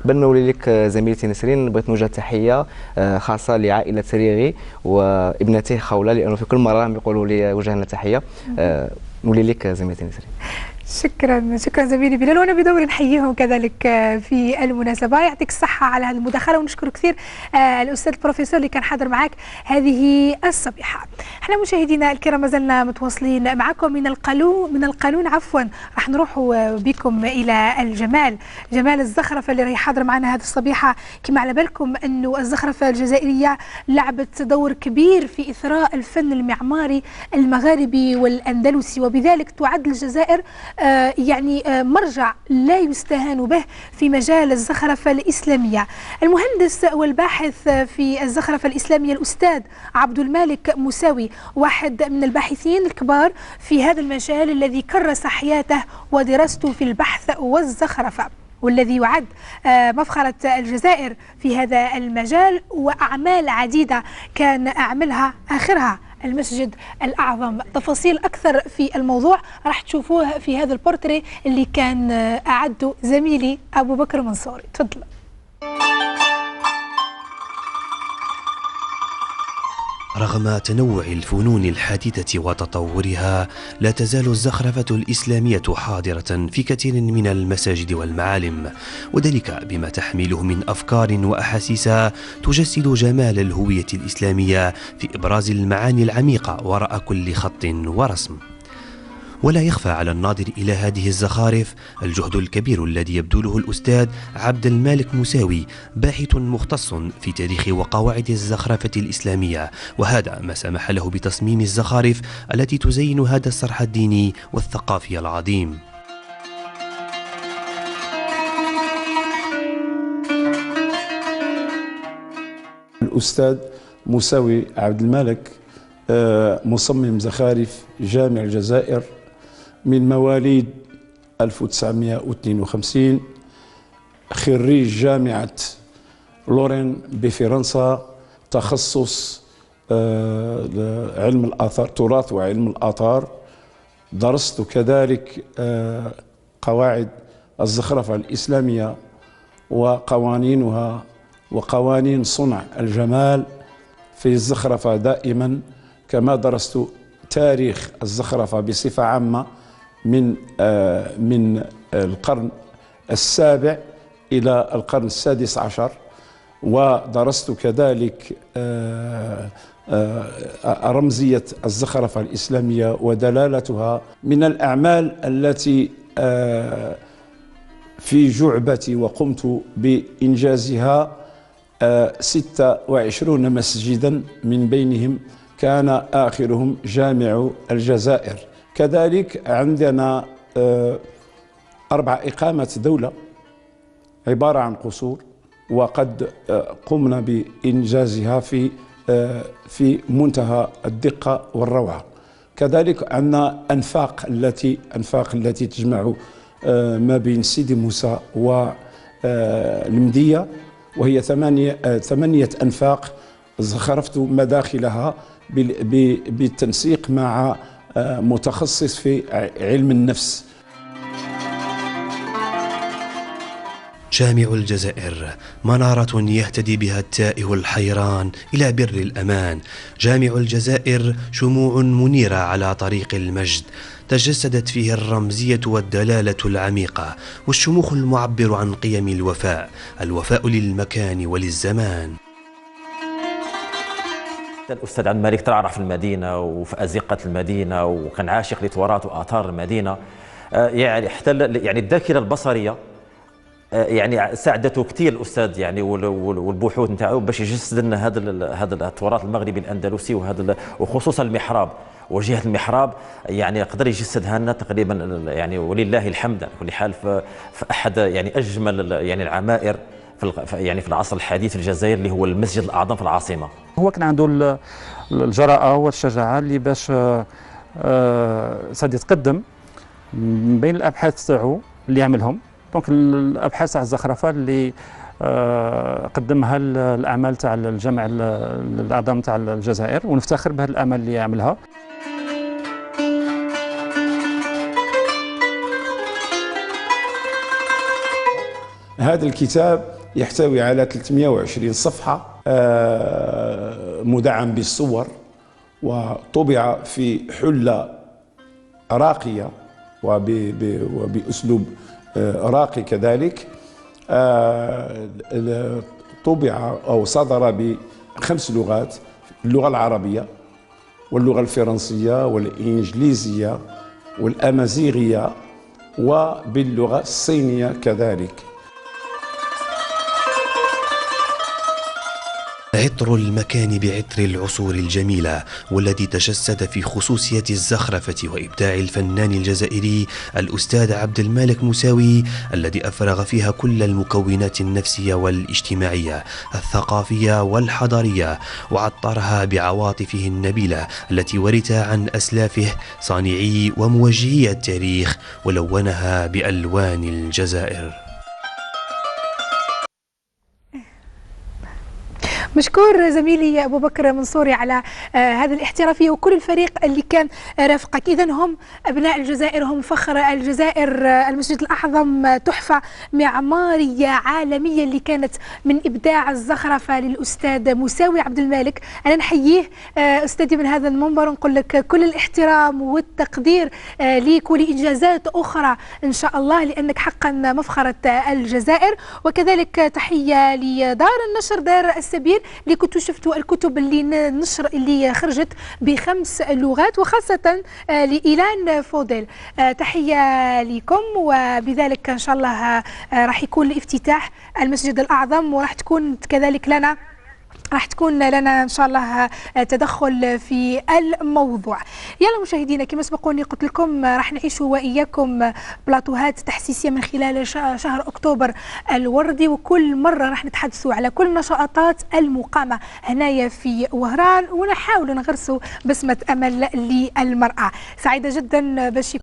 قبل ما نولي لك زميلتي نسرين، بغيت نوجه تحيه خاصه لعائله ريغي وابنته خوله، لانه في كل مره يقولوا لي وجهنا تحيه. نولي لك زميلتي نسرين. شكرا زميلي بلال، وانا بدور نحييهم كذلك في المناسبه. يعطيك الصحه على هذه المداخله، ونشكر كثير الاستاذ البروفيسور اللي كان حاضر معك هذه الصبيحه. احنا مشاهدينا الكرام ما زلنا متواصلين معكم من القانون راح نروح بكم الى جمال الزخرفه اللي راهي حاضر معنا هذه الصبيحه. كما على بالكم انه الزخرفه الجزائريه لعبت دور كبير في اثراء الفن المعماري المغاربي والاندلسي، وبذلك تعد الجزائر يعني مرجع لا يستهان به في مجال الزخرفة الإسلامية. المهندس والباحث في الزخرفة الإسلامية الأستاذ عبد المالك موساوي، واحد من الباحثين الكبار في هذا المجال الذي كرس حياته ودراسته في البحث والزخرفة، والذي يعد مفخرة الجزائر في هذا المجال، وأعمال عديدة كان أعملها آخرها المسجد الأعظم. تفاصيل أكثر في الموضوع راح تشوفوها في هذا البورتري اللي كان أعده زميلي أبو بكر منصوري. تفضل. رغم تنوع الفنون الحديثة وتطورها، لا تزال الزخرفة الإسلامية حاضرة في كثير من المساجد والمعالم، وذلك بما تحمله من أفكار وأحاسيس تجسد جمال الهوية الإسلامية في إبراز المعاني العميقة وراء كل خط ورسم. ولا يخفى على الناظر إلى هذه الزخارف الجهد الكبير الذي يبذله الأستاذ عبد المالك موساوي، باحث مختص في تاريخ وقواعد الزخرفة الإسلامية، وهذا ما سمح له بتصميم الزخارف التي تزين هذا الصرح الديني والثقافي العظيم. الأستاذ موساوي عبد المالك مصمم زخارف جامع الجزائر من مواليد 1952، خريج جامعة لورين بفرنسا، تخصص علم الآثار، تراث وعلم الآثار. درست كذلك قواعد الزخرفة الإسلامية وقوانينها وقوانين صنع الجمال في الزخرفة دائما، كما درست تاريخ الزخرفة بصفة عامة من القرن السابع إلى القرن السادس عشر، ودرست كذلك رمزية الزخرفة الإسلامية ودلالتها. من الأعمال التي في جعبتي وقمت بإنجازها 26 مسجدا، من بينهم كان آخرهم جامع الجزائر. كذلك عندنا 4 إقامة دولة عبارة عن قصور، وقد قمنا بإنجازها في منتهى الدقة والروعة. كذلك عندنا أنفاق التي تجمع ما بين سيدي موسى والمدية، وهي 8 أنفاق زخرفت مداخلها بالتنسيق مع متخصص في علم النفس. جامع الجزائر منارة يهتدي بها التائه الحيران إلى بر الأمان. جامع الجزائر شموع منيرة على طريق المجد، تجسدت فيه الرمزية والدلالة العميقة والشموخ المعبر عن قيم الوفاء للمكان وللزمان. الأستاذ عبد المالك ترعرع في المدينة وفي أزقة المدينة، وكان عاشق لتراث وآثار المدينة. يعني حتى يعني الذاكرة البصرية يعني ساعدته كثير الأستاذ، يعني والبحوث نتاعو باش يجسد لنا هذا التراث المغربي الأندلسي، وخصوصا المحراب وجهة المحراب، يعني قدر يجسدها لنا تقريبا، يعني ولله الحمد على كل حال في أحد يعني أجمل يعني العمائر في العصر الحديث في الجزائر، اللي هو المسجد الأعظم في العاصمة. هو كان عنده الجراءة والشجاعة اللي باش ساد يتقدم من بين الأبحاث تاعو اللي يعملهم. دونك الأبحاث تاع الزخرفة اللي قدمها الأعمال تاع الجامع الأعظم تاع الجزائر، ونفتخر بهذه الأعمال اللي يعملها. هذا الكتاب يحتوي على 320 صفحة مدعم بالصور، وطبع في حلة راقية وبأسلوب راقي كذلك. طبع أو صدر ب5 لغات: اللغة العربية واللغة الفرنسية والإنجليزية والأمازيغية وباللغة الصينية كذلك. عطر المكان بعطر العصور الجميلة، والذي تجسد في خصوصية الزخرفة وإبداع الفنان الجزائري الأستاذ عبد المالك موساوي، الذي أفرغ فيها كل المكونات النفسية والاجتماعية الثقافية والحضارية، وعطرها بعواطفه النبيلة التي ورثها عن أسلافه صانعي وموجهي التاريخ، ولونها بألوان الجزائر. مشكور زميلي أبو بكر منصوري على هذه الاحترافية وكل الفريق اللي كان رافقك. إذن هم أبناء الجزائر، هم فخر الجزائر. المسجد الأعظم تحفة معمارية عالمية اللي كانت من إبداع الزخرفة للأستاذ موساوي عبد المالك. أنا نحييه أستاذي من هذا المنبر ونقول لك كل الاحترام والتقدير ليك ولإنجازات أخرى إن شاء الله، لأنك حقا مفخرة الجزائر. وكذلك تحية لدار النشر دار السبيل اللي كنتوا شفتوا الكتب اللي نشر اللي خرجت ب5 لغات، وخاصة لإيلان فوديل. تحية لكم. وبذلك إن شاء الله راح يكون الافتتاح المسجد الأعظم، وراح تكون كذلك لنا إن شاء الله تدخل في الموضوع. يلا مشاهدينا، كما سبقوني قلت لكم راح نعيشوا وإياكم بلاطوهات تحسيسية من خلال شهر أكتوبر الوردي، وكل مرة راح نتحدثوا على كل نشاطات المقامة هنايا في وهران، ونحاول نغرسوا بسمة أمل للمرأة. سعيدة جدا باش